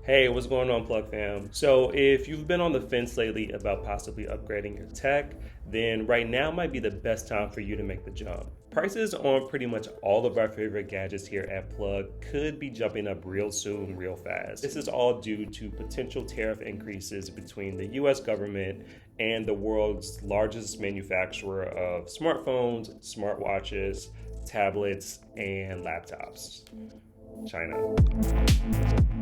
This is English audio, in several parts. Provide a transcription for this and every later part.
Hey, what's going on, Plug fam? So, if you've been on the fence lately about possibly upgrading your tech, then right now might be the best time for you to make the jump. Prices on pretty much all of our favorite gadgets here at Plug could be jumping up real soon, real fast. This is all due to potential tariff increases between the US government and the world's largest manufacturer of smartphones, smartwatches, tablets, and laptops. China.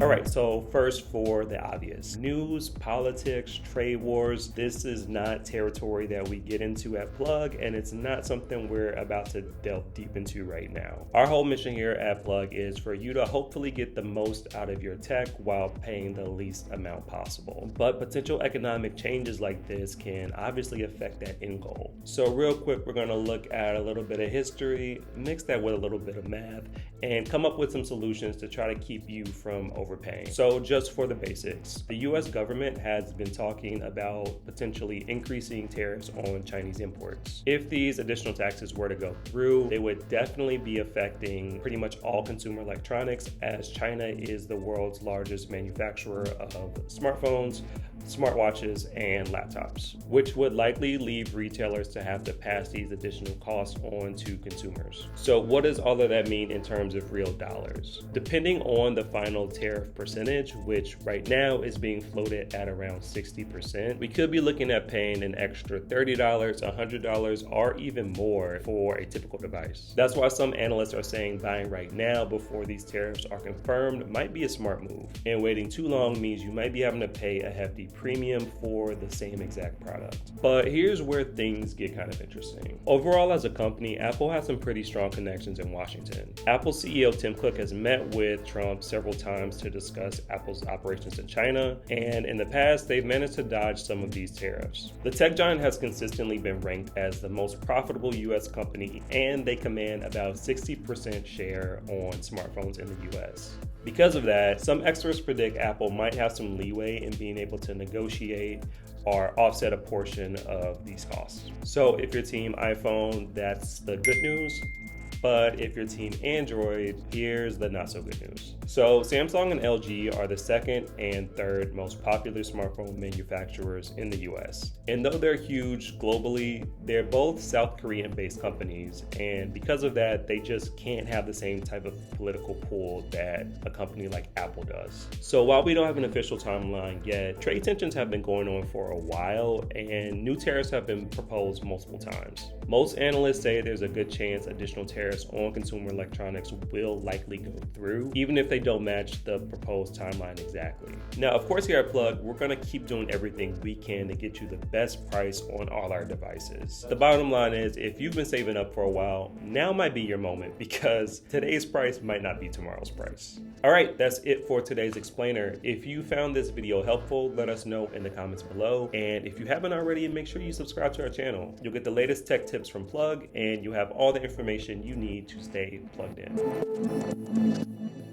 All right, so first for the obvious. News, politics, trade wars. This is not territory that we get into at Plug, and it's not something we're about to delve deep into right now. Our whole mission here at Plug is for you to hopefully get the most out of your tech while paying the least amount possible. But potential economic changes like this can obviously affect that end goal. So real quick, we're gonna look at a little bit of history, mix that with a little bit of math, and come up with some solutions to try to keep you from overpaying. So just for the basics, the US government has been talking about potentially increasing tariffs on Chinese imports. If these additional taxes were to go through, they would definitely be affecting pretty much all consumer electronics, as China is the world's largest manufacturer of smartphones, smartwatches, and laptops, which would likely leave retailers to have to pass these additional costs on to consumers. So what does all of that mean in terms of real dollars? Depending on the final tariff percentage, which right now is being floated at around 60%, we could be looking at paying an extra $30, $100, or even more for a typical device. That's why some analysts are saying buying right now before these tariffs are confirmed might be a smart move. And waiting too long means you might be having to pay a hefty premium for the same exact product. But here's where things get kind of interesting. Overall, as a company, Apple has some pretty strong connections in Washington. Apple CEO Tim Cook has met with Trump several times to discuss Apple's operations in China, and in the past, they've managed to dodge some of these tariffs. The tech giant has consistently been ranked as the most profitable US company, and they command about 60% share on smartphones in the US. Because of that, some experts predict Apple might have some leeway in being able to negotiate or offset a portion of these costs. So if you're team iPhone, that's the good news. But if you're team Android, here's the not so good news. So Samsung and LG are the second and third most popular smartphone manufacturers in the US. And though they're huge globally, they're both South Korean based companies. And because of that, they just can't have the same type of political pull that a company like Apple does. So while we don't have an official timeline yet, trade tensions have been going on for a while, and new tariffs have been proposed multiple times. Most analysts say there's a good chance additional tariffs on consumer electronics will likely go through, even if they don't match the proposed timeline exactly. Now, of course, here at Plug, we're going to keep doing everything we can to get you the best price on all our devices. The bottom line is, if you've been saving up for a while, now might be your moment, because today's price might not be tomorrow's price. All right, that's it for today's explainer. If you found this video helpful, let us know in the comments below. And if you haven't already, make sure you subscribe to our channel. You'll get the latest tech tips from Plug, and you have all the information you need to stay plugged in.